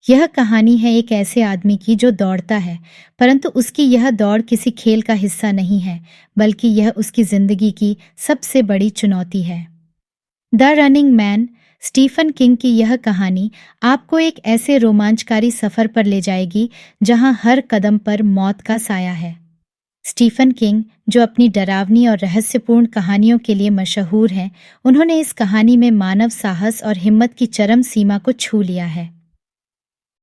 यह कहानी है एक ऐसे आदमी की जो दौड़ता है, परंतु उसकी यह दौड़ किसी खेल का हिस्सा नहीं है, बल्कि यह उसकी जिंदगी की सबसे बड़ी चुनौती है। The running man, Stephen King की यह कहानी आपको एक ऐसे रोमांचकारी सफर पर ले जाएगी जहां हर कदम पर मौत का साया है। स्टीफन किंग, जो अपनी डरावनी और रहस्यपूर्ण कहानियों के लिए मशहूर हैं, उन्होंने इस कहानी में मानव साहस और हिम्मत की चरम सीमा को छू लिया है।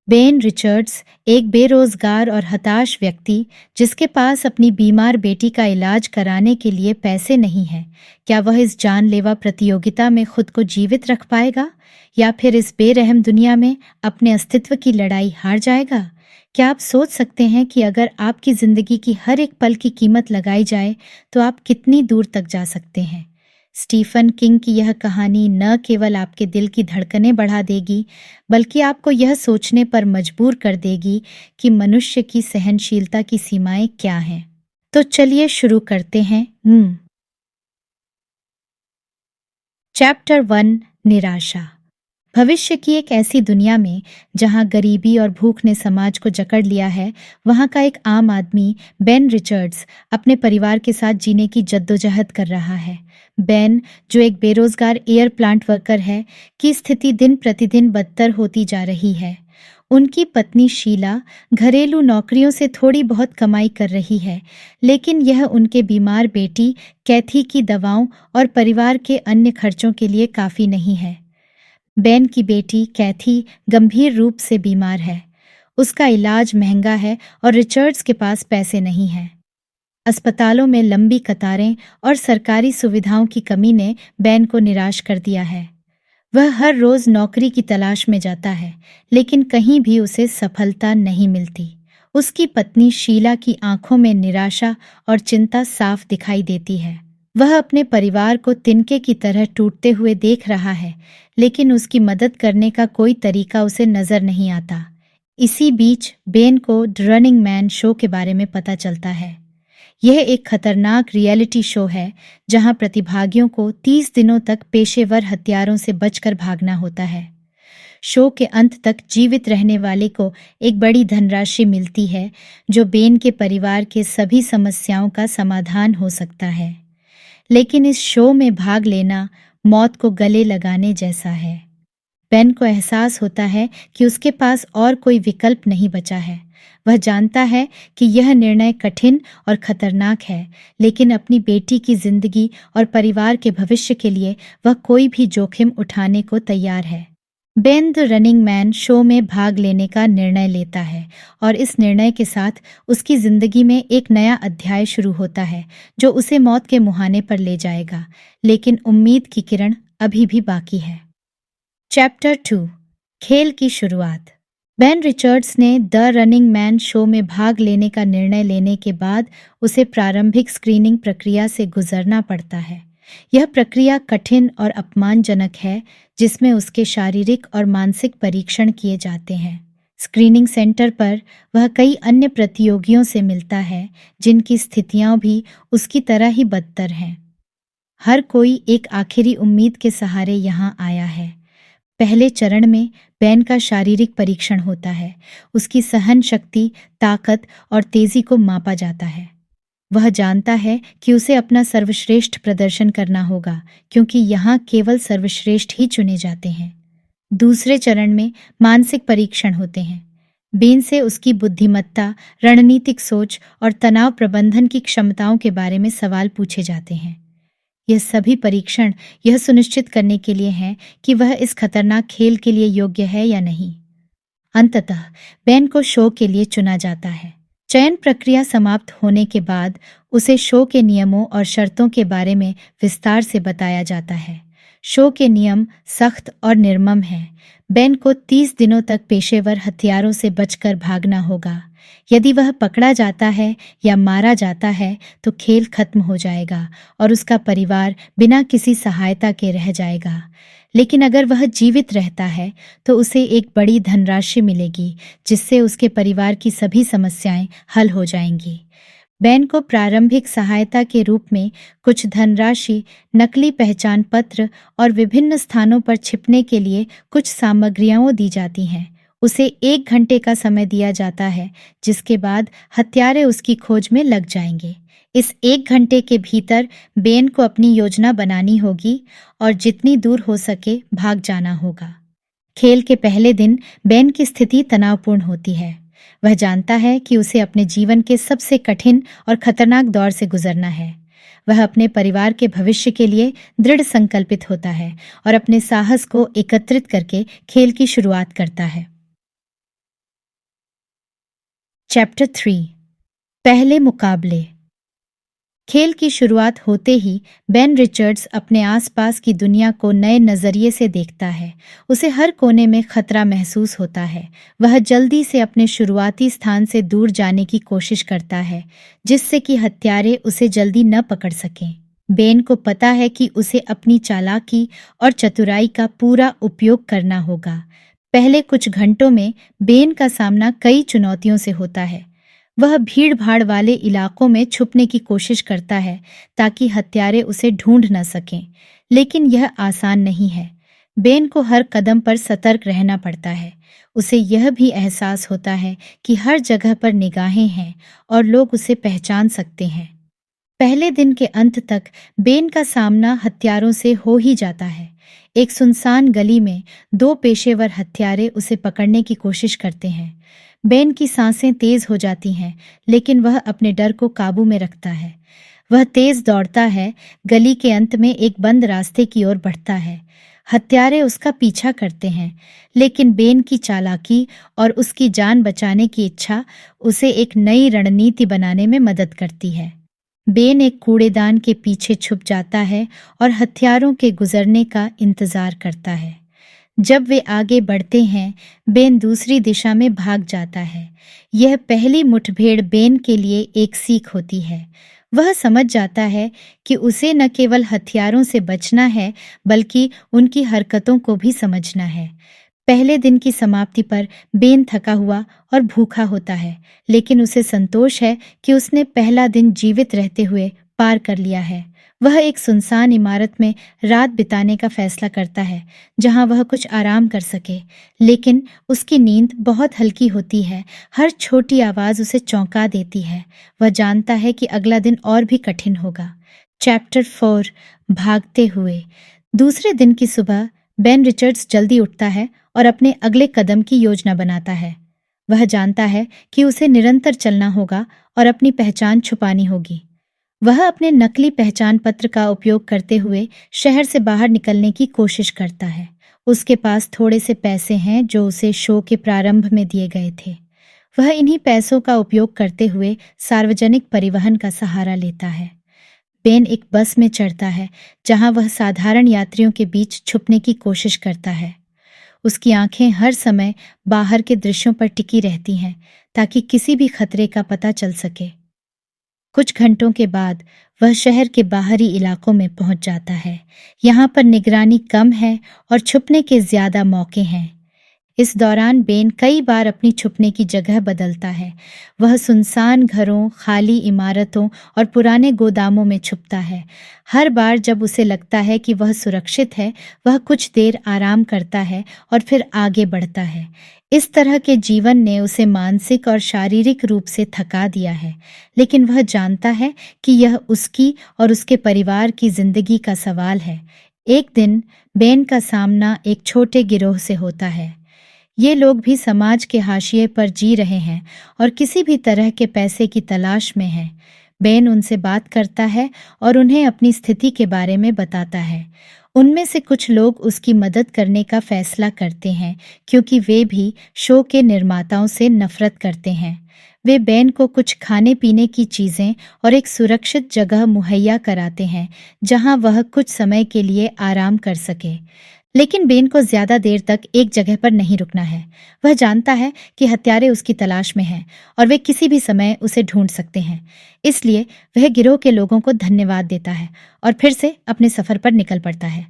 बेन रिचर्ड्स, एक बेरोजगार और हताश व्यक्ति जिसके पास अपनी बीमार बेटी का इलाज कराने के लिए पैसे नहीं हैं, क्या वह इस जानलेवा प्रतियोगिता में खुद को जीवित रख पाएगा या फिर इस बेरहम दुनिया में अपने अस्तित्व की लड़ाई हार जाएगा? क्या आप सोच सकते हैं कि अगर आपकी जिंदगी की हर एक पल की कीमत लगाई जाए तो आप कितनी दूर तक जा सकते हैं? स्टीफन किंग की यह कहानी न केवल आपके दिल की धड़कनें बढ़ा देगी, बल्कि आपको यह सोचने पर मजबूर कर देगी कि मनुष्य की सहनशीलता की सीमाएं क्या हैं। तो चलिए शुरू करते हैं। चैप्टर 1, निराशा। भविष्य की एक ऐसी दुनिया में जहां गरीबी और भूख ने समाज को जकड़ लिया है, वहां का एक आम आदमी बेन रिचर्ड्स अपने परिवार के साथ जीने की जद्दोजहद कर रहा है। बेन, जो एक बेरोजगार एयर प्लांट वर्कर है, की स्थिति दिन प्रतिदिन बदतर होती जा रही है। उनकी पत्नी शीला घरेलू नौकरियों से थोड़ी बहुत कमाई कर रही है, लेकिन यह उनके बीमार बेटी कैथी की दवाओं और परिवार के अन्य खर्चों के लिए काफी नहीं है। बेन की बेटी कैथी गंभीर रूप से बीमार है। उसका इलाज महंगा है और रिचर्ड्स के पास पैसे नहीं हैं। अस्पतालों में लंबी कतारें और सरकारी सुविधाओं की कमी ने बेन को निराश कर दिया है। वह हर रोज नौकरी की तलाश में जाता है, लेकिन कहीं भी उसे सफलता नहीं मिलती। उसकी पत्नी शीला की आंखों में निराशा और चिंता साफ दिखाई देती है। वह अपने परिवार को तिनके की तरह टूटते हुए देख रहा है, लेकिन उसकी मदद करने का कोई तरीका उसे नजर नहीं आता। इसी बीच बेन को द रनिंग मैन शो के बारे में पता चलता है। यह एक खतरनाक रियलिटी शो है जहां प्रतिभागियों को 30 दिनों तक पेशेवर हथियारों से बचकर भागना होता है। शो के अंत तक जीवित रहने वाले को एक बड़ी धनराशि मिलती है, जो बेन के परिवार के सभी समस्याओं का समाधान हो सकता है। लेकिन इस शो में भाग लेना मौत को गले लगाने जैसा है। बेन को एहसास होता है कि उसके पास और कोई विकल्प नहीं बचा है। वह जानता है कि यह निर्णय कठिन और खतरनाक है, लेकिन अपनी बेटी की जिंदगी और परिवार के भविष्य के लिए वह कोई भी जोखिम उठाने को तैयार है। Ben the running man show में भाग लेने का निर्णय लेता है और इस निर्णय के साथ उसकी जिंदगी में एक नया अध्याय शुरू होता है जो उसे मौत के मुहाने पर ले जाएगा, लेकिन उम्मीद की किरण अभी भी बाकी है। चैप्टर 2, खेल की शुरुआत। बेन रिचर्ड्स ने द रनिंग मैन शो में भाग लेने का निर्णय लेने के बाद उसे प्रारंभिक स्क्रीनिंग प्रक्रिया से गुजरना पड़ता है। यह प्रक्रिया कठिन और अपमानजनक है, जिसमें उसके शारीरिक और मानसिक परीक्षण किए जाते हैं। स्क्रीनिंग सेंटर पर वह कई अन्य प्रतियोगियों से मिलता है जिनकी स्थितियां भी उसकी तरह ही बदतर हैं। हर कोई एक आखिरी उम्मीद के सहारे यहाँ आया है। पहले चरण में बेन का शारीरिक परीक्षण होता है। उसकी सहन शक्ति, ताकत और तेजी को मापा जाता है। वह जानता है कि उसे अपना सर्वश्रेष्ठ प्रदर्शन करना होगा, क्योंकि यहाँ केवल सर्वश्रेष्ठ ही चुने जाते हैं। दूसरे चरण में मानसिक परीक्षण होते हैं। बेन से उसकी बुद्धिमत्ता, रणनीतिक सोच और तनाव प्रबंधन की क्षमताओं के बारे में सवाल पूछे जाते हैं। यह सभी परीक्षण यह सुनिश्चित करने के लिए हैं कि वह इस खतरनाक खेल के लिए योग्य है या नहीं। अंततः बेन को शो के लिए चुना जाता है। चयन प्रक्रिया समाप्त होने के बाद उसे शो के नियमों और शर्तों के बारे में विस्तार से बताया जाता है। शो के नियम सख्त और निर्मम हैं। बेन को 30 दिनों तक पेशेवर हथियारों से बचकर भागना होगा। यदि वह पकड़ा जाता है या मारा जाता है तो खेल खत्म हो जाएगा और उसका परिवार बिना किसी सहायता के रह जाएगा। लेकिन अगर वह जीवित रहता है तो उसे एक बड़ी धनराशि मिलेगी, जिससे उसके परिवार की सभी समस्याएं हल हो जाएंगी। बेन को प्रारंभिक सहायता के रूप में कुछ धनराशि, नकली पहचान पत्र और विभिन्न स्थानों पर छिपने के लिए कुछ सामग्रियां दी जाती हैं। उसे 1 घंटे का समय दिया जाता है, जिसके बाद हत्यारे उसकी खोज में लग जाएंगे। इस 1 घंटे के भीतर बेन को अपनी योजना बनानी होगी और जितनी दूर हो सके भाग जाना होगा। खेल के पहले दिन बेन की स्थिति तनावपूर्ण होती है। वह जानता है कि उसे अपने जीवन के सबसे कठिन और खतरनाक दौर से गुजरना है। वह अपने परिवार के भविष्य के लिए दृढ़ संकल्पित होता है और अपने साहस को एकत्रित करके खेल की शुरुआत करता है। चैप्टर 3 पहले मुकाबले। खेल की शुरुआत होते ही बेन रिचर्ड्स अपने आसपास की दुनिया को नए नजरिए से देखता है। उसे हर कोने में खतरा महसूस होता है। वह जल्दी से अपने शुरुआती स्थान से दूर जाने की कोशिश करता है, जिससे कि हत्यारे उसे जल्दी न पकड़ सकें। बेन को पता है कि उसे अपनी चालाकी और चतुराई का पूरा उपयोग करना होगा। पहले कुछ घंटों में बेन का सामना कई चुनौतियों से होता है। वह भीड़-भाड़ वाले इलाकों में छुपने की कोशिश करता है ताकि हत्यारे उसे ढूंढ न सकें, लेकिन यह आसान नहीं है। बेन को हर कदम पर सतर्क रहना पड़ता है। उसे यह भी एहसास होता है कि हर जगह पर निगाहें हैं और लोग उसे पहचान सकते हैं। पहले दिन के अंत तक बेन का सामना हत्यारों से हो ही जाता है। एक सुनसान गली में 2 पेशेवर हत्यारे उसे पकड़ने की कोशिश करते हैं। बेन की सांसें तेज हो जाती हैं, लेकिन वह अपने डर को काबू में रखता है। वह तेज दौड़ता है, गली के अंत में एक बंद रास्ते की ओर बढ़ता है। हत्यारे उसका पीछा करते हैं, लेकिन बेन की चालाकी और उसकी जान बचाने की इच्छा उसे एक नई रणनीति बनाने में मदद करती है। बेन एक कूड़ेदान के पीछे छुप जाता है और हथियारों के गुजरने का इंतजार करता है। जब वे आगे बढ़ते हैं, बेन दूसरी दिशा में भाग जाता है। यह पहली मुठभेड़ बेन के लिए एक सीख होती है। वह समझ जाता है कि उसे न केवल हथियारों से बचना है, बल्कि उनकी हरकतों को भी समझना है। पहले दिन की समाप्ति पर बेन थका हुआ और भूखा होता है, लेकिन उसे संतोष है कि उसने पहला दिन जीवित रहते हुए पार कर लिया है। वह एक सुनसान इमारत में रात बिताने का फैसला करता है, जहां वह कुछ आराम कर सके, लेकिन उसकी नींद बहुत हल्की होती है। हर छोटी आवाज उसे चौंका देती है। वह जानता है कि अगला दिन और भी कठिन होगा। चैप्टर 4 भागते हुए। दूसरे दिन की सुबह बेन रिचर्ड्स जल्दी उठता है और अपने अगले कदम की योजना बनाता है। वह जानता है कि उसे निरंतर चलना होगा और अपनी पहचान छुपानी होगी। वह अपने नकली पहचान पत्र का उपयोग करते हुए शहर से बाहर निकलने की कोशिश करता है। उसके पास थोड़े से पैसे हैं जो उसे शो के प्रारंभ में दिए गए थे। वह इन्हीं पैसों का उपयोग करते हुए सार्वजनिक परिवहन का सहारा लेता है। बेन एक बस में चढ़ता है, जहां वह साधारण यात्रियों के बीच छुपने की कोशिश करता है। उसकी आंखें हर समय बाहर के दृश्यों पर टिकी रहती हैं, ताकि किसी भी खतरे का पता चल सके। कुछ घंटों के बाद वह शहर के बाहरी इलाकों में पहुंच जाता है। यहाँ पर निगरानी कम है और छुपने के ज्यादा मौके हैं। इस दौरान बेन कई बार अपनी छुपने की जगह बदलता है। वह सुनसान घरों, खाली इमारतों और पुराने गोदामों में छुपता है। हर बार जब उसे लगता है कि वह सुरक्षित है, वह कुछ देर आराम करता है और फिर आगे बढ़ता है। इस तरह के जीवन ने उसे मानसिक और शारीरिक रूप से थका दिया है, लेकिन वह जानता है कि यह उसकी और उसके परिवार की जिंदगी का सवाल है। एक दिन बेन का सामना एक छोटे गिरोह से होता है। ये लोग भी समाज के हाशिए पर जी रहे हैं और किसी भी तरह के पैसे की तलाश में हैं। बेन उनसे बात करता है और उन्हें अपनी स्थिति के बारे में बताता है। उनमें से कुछ लोग उसकी मदद करने का फैसला करते हैं, क्योंकि वे भी शो के निर्माताओं से नफरत करते हैं। वे बेन को कुछ खाने पीने की चीजें और एक सुरक्षित जगह मुहैया कराते हैं, जहां वह कुछ समय के लिए आराम कर सके। लेकिन बेन को ज्यादा देर तक एक जगह पर नहीं रुकना है। वह जानता है कि हत्यारे उसकी तलाश में हैं और वे किसी भी समय उसे ढूंढ सकते हैं। इसलिए वह गिरोह के लोगों को धन्यवाद देता है और फिर से अपने सफर पर निकल पड़ता है।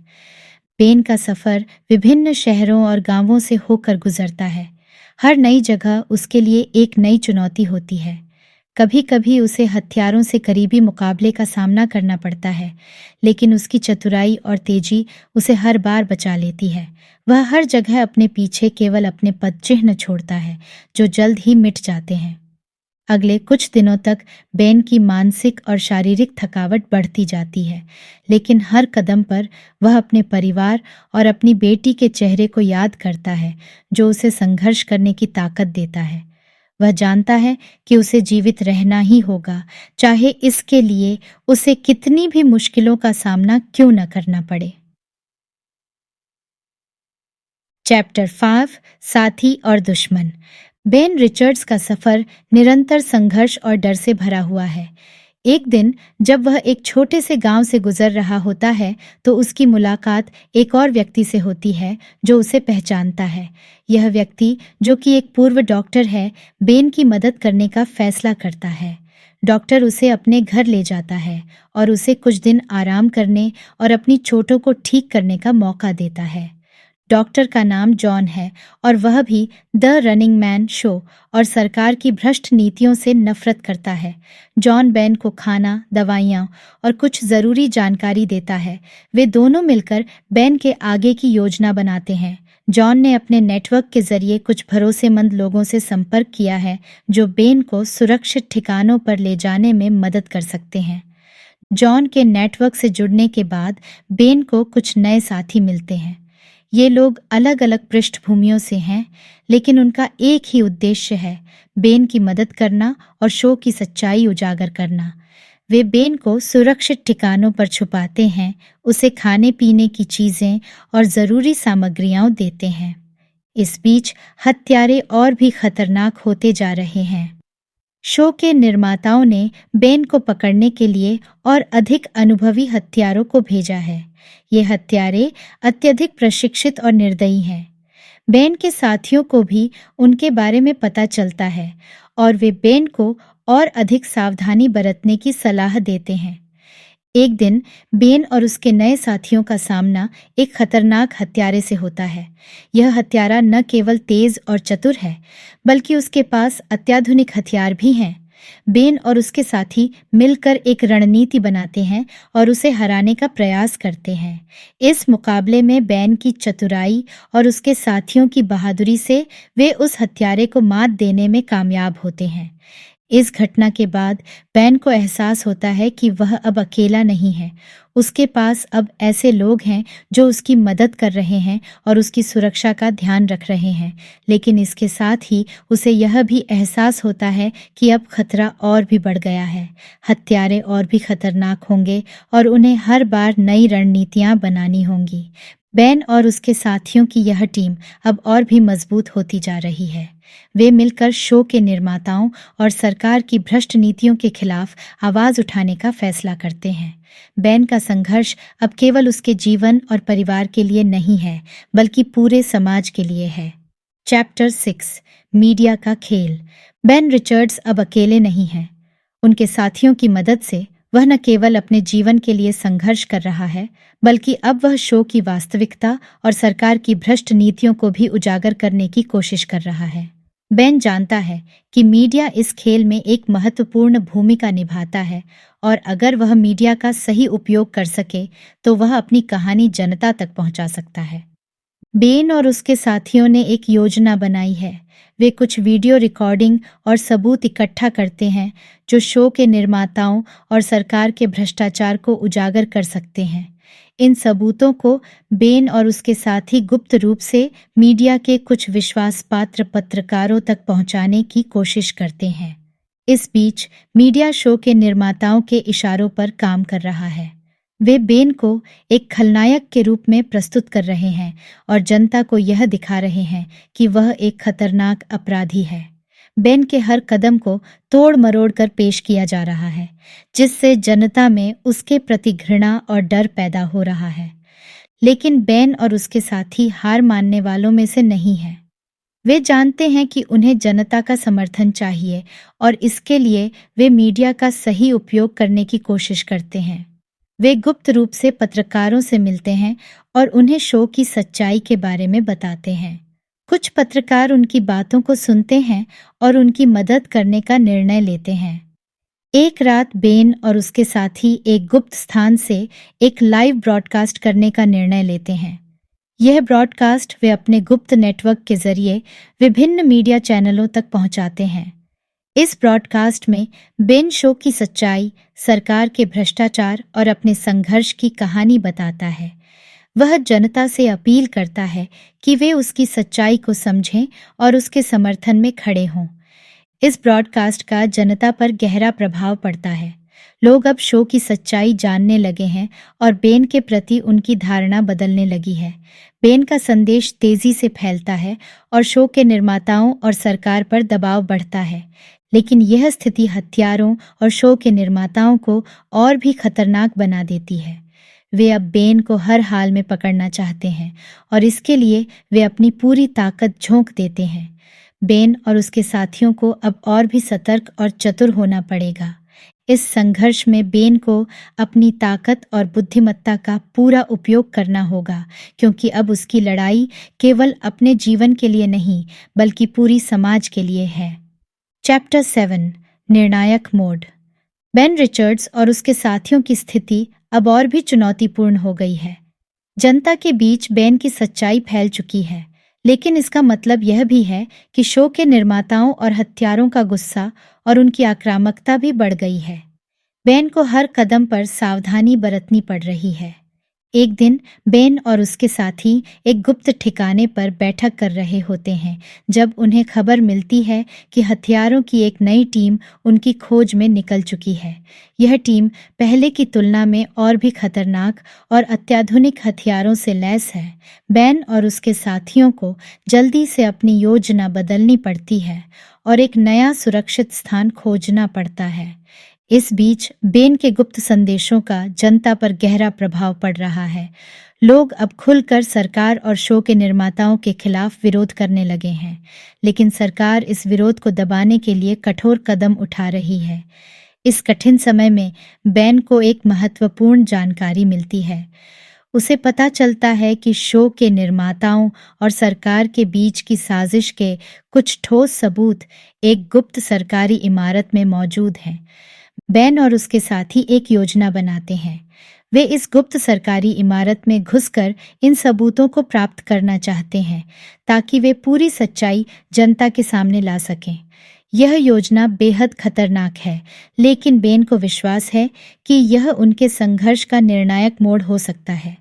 बेन का सफर विभिन्न शहरों और गांवों से होकर गुजरता है। हर नई जगह उसके लिए एक नई चुनौती होती है। कभी कभी उसे हथियारों से करीबी मुकाबले का सामना करना पड़ता है, लेकिन उसकी चतुराई और तेजी उसे हर बार बचा लेती है। वह हर जगह अपने पीछे केवल अपने पदचिह्न छोड़ता है, जो जल्द ही मिट जाते हैं। अगले कुछ दिनों तक बेन की मानसिक और शारीरिक थकावट बढ़ती जाती है, लेकिन हर कदम पर वह अपने परिवार और अपनी बेटी के चेहरे को याद करता है, जो उसे संघर्ष करने की ताकत देता है। वह जानता है कि उसे जीवित रहना ही होगा, चाहे इसके लिए उसे कितनी भी मुश्किलों का सामना क्यों न करना पड़े। चैप्टर 5, साथी और दुश्मन। बेन रिचर्ड्स का सफर निरंतर संघर्ष और डर से भरा हुआ है। एक दिन जब वह एक छोटे से गांव से गुजर रहा होता है, तो उसकी मुलाकात एक और व्यक्ति से होती है जो उसे पहचानता है। यह व्यक्ति, जो कि एक पूर्व डॉक्टर है, बेन की मदद करने का फैसला करता है। डॉक्टर उसे अपने घर ले जाता है और उसे कुछ दिन आराम करने और अपनी चोटों को ठीक करने का मौका देता है। डॉक्टर का नाम जॉन है और वह भी द रनिंग मैन शो और सरकार की भ्रष्ट नीतियों से नफरत करता है। जॉन बेन को खाना, दवाइयाँ और कुछ ज़रूरी जानकारी देता है। वे दोनों मिलकर बेन के आगे की योजना बनाते हैं। जॉन ने अपने नेटवर्क के जरिए कुछ भरोसेमंद लोगों से संपर्क किया है, जो बेन को सुरक्षित ठिकानों पर ले जाने में मदद कर सकते हैं। जॉन के नेटवर्क से जुड़ने के बाद बेन को कुछ नए साथी मिलते हैं। ये लोग अलग अलग पृष्ठभूमियों से हैं, लेकिन उनका एक ही उद्देश्य है, बेन की मदद करना और शो की सच्चाई उजागर करना। वे बेन को सुरक्षित ठिकानों पर छुपाते हैं, उसे खाने पीने की चीज़ें और ज़रूरी सामग्रियाँ देते हैं। इस बीच हत्यारे और भी खतरनाक होते जा रहे हैं। शो के निर्माताओं ने बेन को पकड़ने के लिए और अधिक अनुभवी हत्यारों को भेजा है। ये हत्यारे अत्यधिक प्रशिक्षित और निर्दयी हैं। बेन के साथियों को भी उनके बारे में पता चलता है और वे बेन को और अधिक सावधानी बरतने की सलाह देते हैं। एक दिन बेन और उसके नए साथियों का सामना एक खतरनाक हत्यारे से होता है। यह हत्यारा न केवल तेज और चतुर है, बल्कि उसके पास अत्याधुनिक हथियार भी हैं। बेन और उसके साथी मिलकर एक रणनीति बनाते हैं और उसे हराने का प्रयास करते हैं। इस मुकाबले में बेन की चतुराई और उसके साथियों की बहादुरी से वे उस हत्यारे को मात देने में कामयाब होते हैं। इस घटना के बाद बेन को एहसास होता है कि वह अब अकेला नहीं है। उसके पास अब ऐसे लोग हैं जो उसकी मदद कर रहे हैं और उसकी सुरक्षा का ध्यान रख रहे हैं। लेकिन इसके साथ ही उसे यह भी एहसास होता है कि अब खतरा और भी बढ़ गया है। हत्यारे और भी खतरनाक होंगे और उन्हें हर बार नई रणनीतियां बनानी होंगी। बेन और उसके साथियों की यह टीम अब और भी मजबूत होती जा रही है। वे मिलकर शो के निर्माताओं और सरकार की भ्रष्ट नीतियों के खिलाफ आवाज उठाने का फैसला करते हैं। बेन का संघर्ष अब केवल उसके जीवन और परिवार के लिए नहीं है, बल्कि पूरे समाज के लिए है। चैप्टर 6, मीडिया का खेल। बेन रिचर्ड्स अब अकेले नहीं हैं। उनके साथियों की मदद से वह न केवल अपने जीवन के लिए संघर्ष कर रहा है, बल्कि अब वह शो की वास्तविकता और सरकार की भ्रष्ट नीतियों को भी उजागर करने की कोशिश कर रहा है। बेन जानता है कि मीडिया इस खेल में एक महत्वपूर्ण भूमिका निभाता है और अगर वह मीडिया का सही उपयोग कर सके तो वह अपनी कहानी जनता तक पहुंचा सकता है। बेन और उसके साथियों ने एक योजना बनाई है। वे कुछ वीडियो रिकॉर्डिंग और सबूत इकट्ठा करते हैं जो शो के निर्माताओं और सरकार के भ्रष्टाचार को उजागर कर सकते हैं। इन सबूतों को बेन और उसके साथी गुप्त रूप से मीडिया के कुछ विश्वासपात्र पत्रकारों तक पहुंचाने की कोशिश करते हैं। इस बीच मीडिया शो के निर्माताओं के इशारों पर काम कर रहा है। वे बेन को एक खलनायक के रूप में प्रस्तुत कर रहे हैं और जनता को यह दिखा रहे हैं कि वह एक खतरनाक अपराधी है। बेन के हर कदम को तोड़ मरोड़ कर पेश किया जा रहा है, जिससे जनता में उसके प्रति घृणा और डर पैदा हो रहा है। लेकिन बेन और उसके साथी हार मानने वालों में से नहीं हैं। वे जानते हैं कि उन्हें जनता का समर्थन चाहिए और इसके लिए वे मीडिया का सही उपयोग करने की कोशिश करते हैं। वे गुप्त रूप से पत्रकारों से मिलते हैं और उन्हें शो की सच्चाई के बारे में बताते हैं। कुछ पत्रकार उनकी बातों को सुनते हैं और उनकी मदद करने का निर्णय लेते हैं। एक रात बेन और उसके साथी एक गुप्त स्थान से एक लाइव ब्रॉडकास्ट करने का निर्णय लेते हैं। यह ब्रॉडकास्ट वे अपने गुप्त नेटवर्क के जरिए विभिन्न मीडिया चैनलों तक पहुंचाते हैं। इस ब्रॉडकास्ट में बेन शो की सच्चाई, सरकार के भ्रष्टाचार और अपने संघर्ष की कहानी बताता है। वह जनता से अपील करता है कि वे उसकी सच्चाई को समझें और उसके समर्थन में खड़े हों। इस ब्रॉडकास्ट का जनता पर गहरा प्रभाव पड़ता है। लोग अब शो की सच्चाई जानने लगे हैं और बेन के प्रति उनकी धारणा बदलने लगी है। बेन का संदेश तेजी से फैलता है और शो के निर्माताओं और सरकार पर दबाव बढ़ता है। लेकिन यह स्थिति हत्यारों और शो के निर्माताओं को और भी खतरनाक बना देती है। वे अब बेन को हर हाल में पकड़ना चाहते हैं और इसके लिए वे अपनी पूरी ताकत झोंक देते हैं। बेन और उसके साथियों को अब और भी सतर्क और चतुर होना पड़ेगा। इस संघर्ष में बेन को अपनी ताकत और बुद्धिमत्ता का पूरा उपयोग करना होगा, क्योंकि अब उसकी लड़ाई केवल अपने जीवन के लिए नहीं, बल्कि पूरी समाज के लिए है। चैप्टर 7 निर्णायक मोड। बेन रिचर्ड्स और उसके साथियों की स्थिति अब और भी चुनौतीपूर्ण हो गई है। जनता के बीच बेन की सच्चाई फैल चुकी है, लेकिन इसका मतलब यह भी है कि शो के निर्माताओं और हत्यारों का गुस्सा और उनकी आक्रामकता भी बढ़ गई है। बेन को हर कदम पर सावधानी बरतनी पड़ रही है। एक दिन बेन और उसके साथी एक गुप्त ठिकाने पर बैठक कर रहे होते हैं जब उन्हें खबर मिलती है कि हथियारों की एक नई टीम उनकी खोज में निकल चुकी है। यह टीम पहले की तुलना में और भी खतरनाक और अत्याधुनिक हथियारों से लैस है। बेन और उसके साथियों को जल्दी से अपनी योजना बदलनी पड़ती है और एक नया सुरक्षित स्थान खोजना पड़ता है। इस बीच बेन के गुप्त संदेशों का जनता पर गहरा प्रभाव पड़ रहा है। लोग अब खुलकर सरकार और शो के निर्माताओं के खिलाफ विरोध करने लगे हैं, लेकिन सरकार इस विरोध को दबाने के लिए कठोर कदम उठा रही है। इस कठिन समय में बेन को एक महत्वपूर्ण जानकारी मिलती है। उसे पता चलता है कि शो के निर्माताओं और सरकार के बीच की साजिश के कुछ ठोस सबूत एक गुप्त सरकारी इमारत में मौजूद हैं। बेन और उसके साथी एक योजना बनाते हैं। वे इस गुप्त सरकारी इमारत में घुसकर इन सबूतों को प्राप्त करना चाहते हैं ताकि वे पूरी सच्चाई जनता के सामने ला सकें। यह योजना बेहद खतरनाक है, लेकिन बेन को विश्वास है कि यह उनके संघर्ष का निर्णायक मोड़ हो सकता है।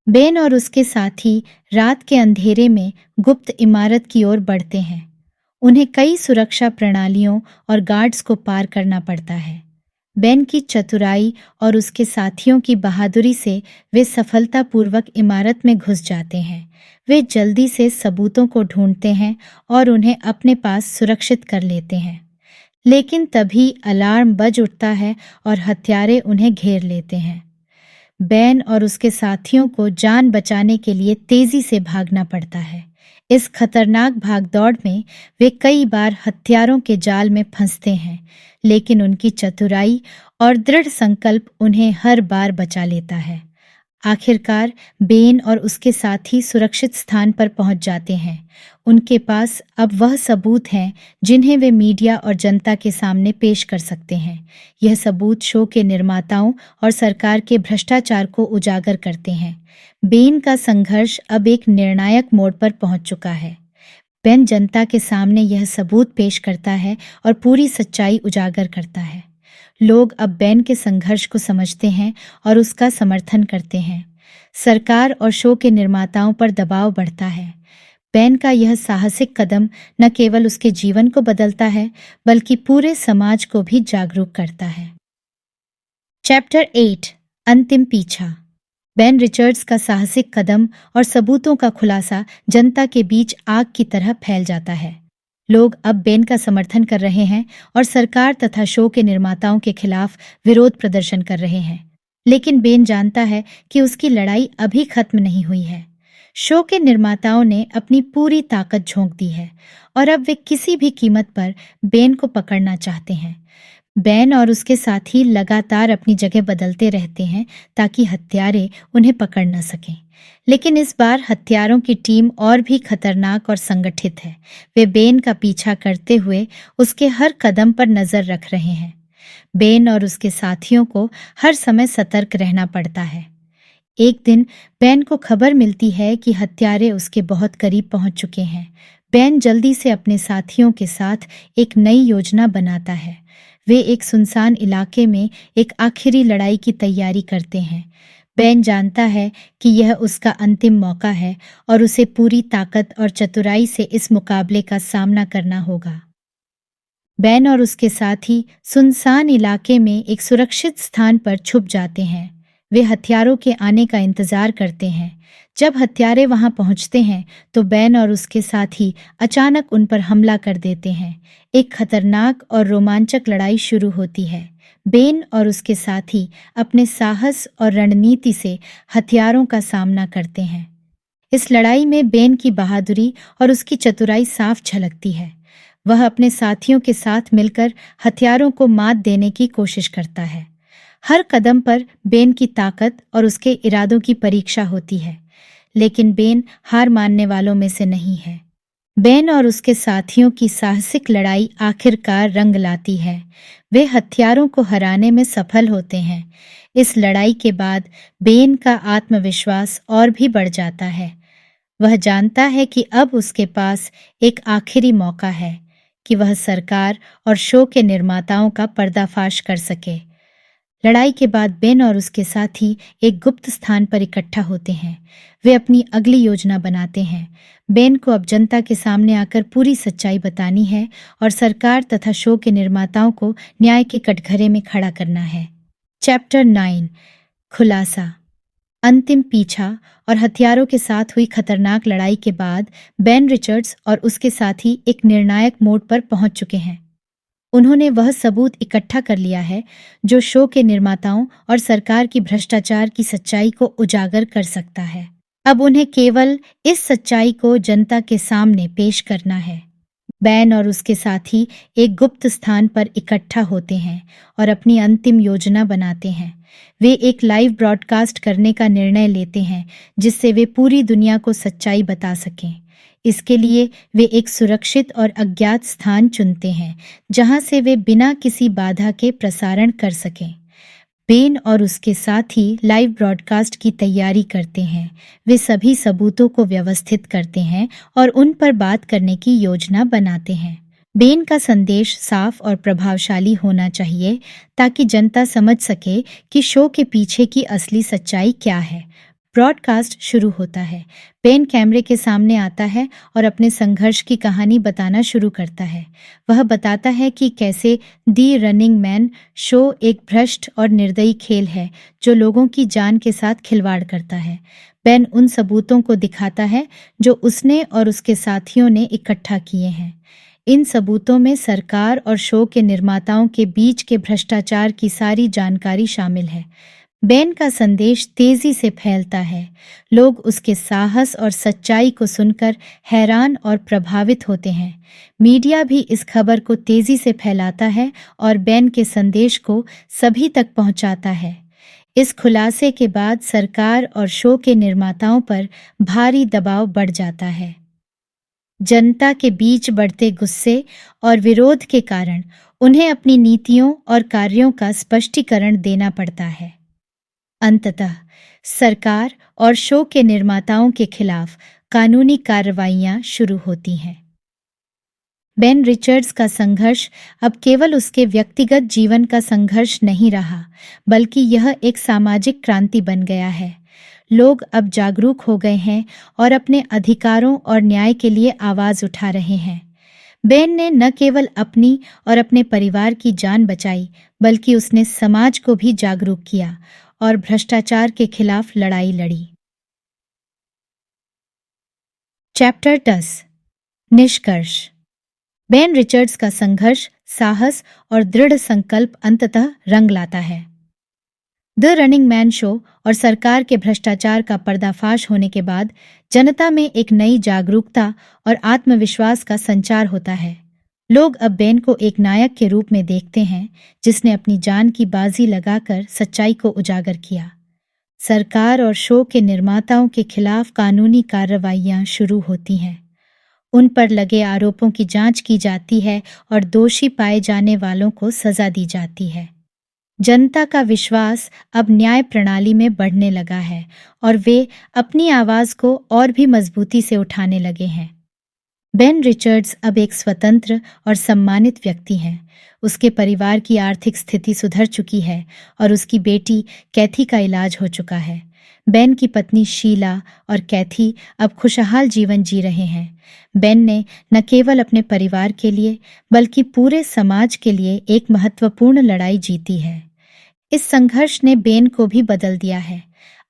बेन और उसके साथी रात के अंधेरे में गुप्त इमारत की ओर बढ़ते हैं। उन्हें कई सुरक्षा प्रणालियों और गार्ड्स को पार करना पड़ता है। बेन की चतुराई और उसके साथियों की बहादुरी से वे सफलतापूर्वक इमारत में घुस जाते हैं। वे जल्दी से सबूतों को ढूंढते हैं और उन्हें अपने पास सुरक्षित कर लेते हैं। लेकिन तभी अलार्म बज उठता है और हत्यारे उन्हें घेर लेते हैं। बेन और उसके साथियों को जान बचाने के लिए तेजी से भागना पड़ता है। इस खतरनाक भागदौड़ में वे कई बार हत्यारों के जाल में फंसते हैं, लेकिन उनकी चतुराई और दृढ़ संकल्प उन्हें हर बार बचा लेता है। आखिरकार बेन और उसके साथी सुरक्षित स्थान पर पहुंच जाते हैं। उनके पास अब वह सबूत हैं जिन्हें वे मीडिया और जनता के सामने पेश कर सकते हैं। यह सबूत शो के निर्माताओं और सरकार के भ्रष्टाचार को उजागर करते हैं। बेन का संघर्ष अब एक निर्णायक मोड़ पर पहुंच चुका है। बेन जनता के सामने यह सबूत पेश करता है और पूरी सच्चाई उजागर करता है। लोग अब बेन के संघर्ष को समझते हैं और उसका समर्थन करते हैं। सरकार और शो के निर्माताओं पर दबाव बढ़ता है। बेन का यह साहसिक कदम न केवल उसके जीवन को बदलता है, बल्कि पूरे समाज को भी जागरूक करता है। चैप्टर 8 अंतिम पीछा। बेन रिचर्ड्स का साहसिक कदम और सबूतों का खुलासा जनता के बीच आग की तरह फैल जाता है। लोग अब बेन का समर्थन कर रहे हैं और सरकार तथा शो के निर्माताओं के खिलाफ विरोध प्रदर्शन कर रहे हैं। लेकिन बेन जानता है कि उसकी लड़ाई अभी खत्म नहीं हुई है। शो के निर्माताओं ने अपनी पूरी ताकत झोंक दी है और अब वे किसी भी कीमत पर बेन को पकड़ना चाहते हैं। बेन और उसके साथी लगातार अपनी जगह बदलते रहते हैं ताकि हत्यारे उन्हें पकड़ न सकें। लेकिन इस बार हत्यारों की टीम और भी खतरनाक और संगठित है। वे बेन का पीछा करते हुए उसके हर कदम पर नजर रख रहे हैं। बेन और उसके साथियों को हर समय सतर्क रहना पड़ता है। एक दिन बेन को खबर मिलती है कि हत्यारे उसके बहुत करीब पहुंच चुके हैं। बेन जल्दी से अपने साथियों के साथ एक नई योजना बनाता है। वे एक सुनसान इलाके में एक आखिरी लड़ाई की तैयारी करते हैं। बेन जानता है कि यह उसका अंतिम मौका है और उसे पूरी ताकत और चतुराई से इस मुकाबले का सामना करना होगा। बेन और उसके साथी सुनसान इलाके में एक सुरक्षित स्थान पर छुप जाते हैं। वे हथियारों के आने का इंतजार करते हैं। जब हत्यारे वहां पहुंचते हैं तो बेन और उसके साथी अचानक उन पर हमला कर देते हैं। एक खतरनाक और रोमांचक लड़ाई शुरू होती है। बेन और उसके साथी अपने साहस और रणनीति से हथियारों का सामना करते हैं। इस लड़ाई में बेन की बहादुरी और उसकी चतुराई साफ झलकती है। वह अपने साथियों के साथ मिलकर हथियारों को मात देने की कोशिश करता है। हर कदम पर बेन की ताकत और उसके इरादों की परीक्षा होती है, लेकिन बेन हार मानने वालों में से नहीं है। बेन और उसके साथियों की साहसिक लड़ाई आखिरकार रंग लाती है। वे हथियारों को हराने में सफल होते हैं। इस लड़ाई के बाद बेन का आत्मविश्वास और भी बढ़ जाता है। वह जानता है कि अब उसके पास एक आखिरी मौका है कि वह सरकार और शो के निर्माताओं का पर्दाफाश कर सके। लड़ाई के बाद बेन और उसके साथी एक गुप्त स्थान पर इकट्ठा होते हैं। वे अपनी अगली योजना बनाते हैं। बेन को अब जनता के सामने आकर पूरी सच्चाई बतानी है और सरकार तथा शो के निर्माताओं को न्याय के कटघरे में खड़ा करना है। चैप्टर 9 खुलासा। अंतिम पीछा और हथियारों के साथ हुई खतरनाक लड़ाई के बाद बेन रिचर्ड्स और उसके साथी एक निर्णायक मोड़ पर पहुंच चुके हैं। उन्होंने वह सबूत इकट्ठा कर लिया है जो शो के निर्माताओं और सरकार की भ्रष्टाचार की सच्चाई को उजागर कर सकता है। अब उन्हें केवल इस सच्चाई को जनता के सामने पेश करना है। बेन और उसके साथी एक गुप्त स्थान पर इकट्ठा होते हैं और अपनी अंतिम योजना बनाते हैं। वे एक लाइव ब्रॉडकास्ट करने का निर्णय लेते हैं जिससे वे पूरी दुनिया को सच्चाई बता सकें। इसके लिए वे एक सुरक्षित और अज्ञात स्थान चुनते हैं जहां से वे बिना किसी बाधा के प्रसारण कर सकें। बेन और उसके साथी लाइव ब्रॉडकास्ट की तैयारी करते हैं। वे सभी सबूतों को व्यवस्थित करते हैं और उन पर बात करने की योजना बनाते हैं। बेन का संदेश साफ और प्रभावशाली होना चाहिए ताकि जनता समझ सके कि शो के पीछे की असली सच्चाई क्या है। ब्रॉडकास्ट शुरू होता है। बेन कैमरे के सामने आता है और अपने संघर्ष की कहानी बताना शुरू करता है। वह बताता है कि कैसे दी रनिंग मैन शो एक भ्रष्ट और निर्दयी खेल है जो लोगों की जान के साथ खिलवाड़ करता है। बेन उन सबूतों को दिखाता है जो उसने और उसके साथियों ने इकट्ठा किए हैं। इन सबूतों में सरकार और शो के निर्माताओं के बीच के भ्रष्टाचार की सारी जानकारी शामिल है। बेन का संदेश तेजी से फैलता है। लोग उसके साहस और सच्चाई को सुनकर हैरान और प्रभावित होते हैं। मीडिया भी इस खबर को तेजी से फैलाता है और बेन के संदेश को सभी तक पहुंचाता है। इस खुलासे के बाद सरकार और शो के निर्माताओं पर भारी दबाव बढ़ जाता है। जनता के बीच बढ़ते गुस्से और विरोध के कारण उन्हें अपनी नीतियों और कार्यों का स्पष्टीकरण देना पड़ता है। अंततः सरकार और शो के निर्माताओं के खिलाफ कानूनी कार्रवाइयां शुरू होती हैं। बेन रिचर्ड्स का संघर्ष अब केवल उसके व्यक्तिगत जीवन का संघर्ष नहीं रहा, बल्कि यह एक सामाजिक क्रांति बन गया है। लोग अब जागरूक हो गए हैं और अपने अधिकारों और न्याय के लिए आवाज उठा रहे हैं। बेन ने न केवल अपनी और अपने परिवार की जान बचाई, बल्कि उसने समाज को भी जागरूक किया और भ्रष्टाचार के खिलाफ लड़ाई लड़ी। चैप्टर 10 निष्कर्ष। बेन रिचर्ड्स का संघर्ष, साहस और दृढ़ संकल्प अंततः रंग लाता है। द रनिंग मैन शो और सरकार के भ्रष्टाचार का पर्दाफाश होने के बाद जनता में एक नई जागरूकता और आत्मविश्वास का संचार होता है। लोग अब बेन को एक नायक के रूप में देखते हैं जिसने अपनी जान की बाजी लगाकर सच्चाई को उजागर किया। सरकार और शो के निर्माताओं के खिलाफ कानूनी कार्रवाइयां शुरू होती हैं। उन पर लगे आरोपों की जांच की जाती है और दोषी पाए जाने वालों को सजा दी जाती है। जनता का विश्वास अब न्याय प्रणाली में बढ़ने लगा है और वे अपनी आवाज को और भी मजबूती से उठाने लगे हैं। बेन रिचर्ड्स अब एक स्वतंत्र और सम्मानित व्यक्ति हैं। उसके परिवार की आर्थिक स्थिति सुधर चुकी है और उसकी बेटी कैथी का इलाज हो चुका है। बेन की पत्नी शीला और कैथी अब खुशहाल जीवन जी रहे हैं। बेन ने न केवल अपने परिवार के लिए बल्कि पूरे समाज के लिए एक महत्वपूर्ण लड़ाई जीती है। इस संघर्ष ने बेन को भी बदल दिया है।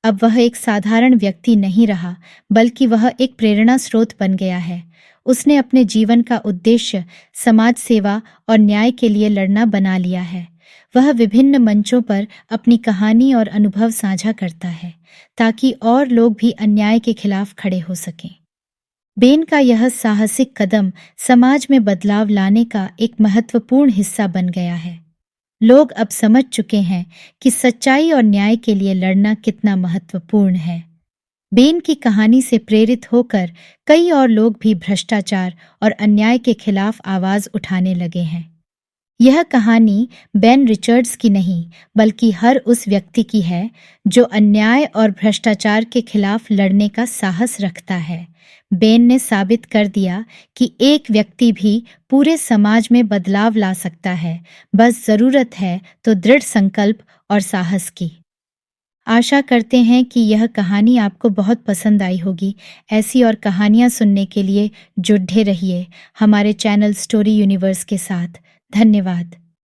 अब वह एक साधारण व्यक्ति नहीं रहा, बल्कि वह एक प्रेरणा स्रोत बन गया है। उसने अपने जीवन का उद्देश्य समाज सेवा और न्याय के लिए लड़ना बना लिया है। वह विभिन्न मंचों पर अपनी कहानी और अनुभव साझा करता है ताकि और लोग भी अन्याय के खिलाफ खड़े हो सकें। बेन का यह साहसिक कदम समाज में बदलाव लाने का एक महत्वपूर्ण हिस्सा बन गया है। लोग अब समझ चुके हैं कि सच्चाई और न्याय के लिए लड़ना कितना महत्वपूर्ण है। बेन की कहानी से प्रेरित होकर कई और लोग भी भ्रष्टाचार और अन्याय के खिलाफ आवाज उठाने लगे हैं। यह कहानी बेन रिचर्ड्स की नहीं, बल्कि हर उस व्यक्ति की है जो अन्याय और भ्रष्टाचार के खिलाफ लड़ने का साहस रखता है। बेन ने साबित कर दिया कि एक व्यक्ति भी पूरे समाज में बदलाव ला सकता है, बस जरूरत है तो दृढ़ संकल्प और साहस की। आशा करते हैं कि यह कहानी आपको बहुत पसंद आई होगी। ऐसी और कहानियां सुनने के लिए जुड़े रहिए हमारे चैनल स्टोरी यूनिवर्स के साथ। धन्यवाद।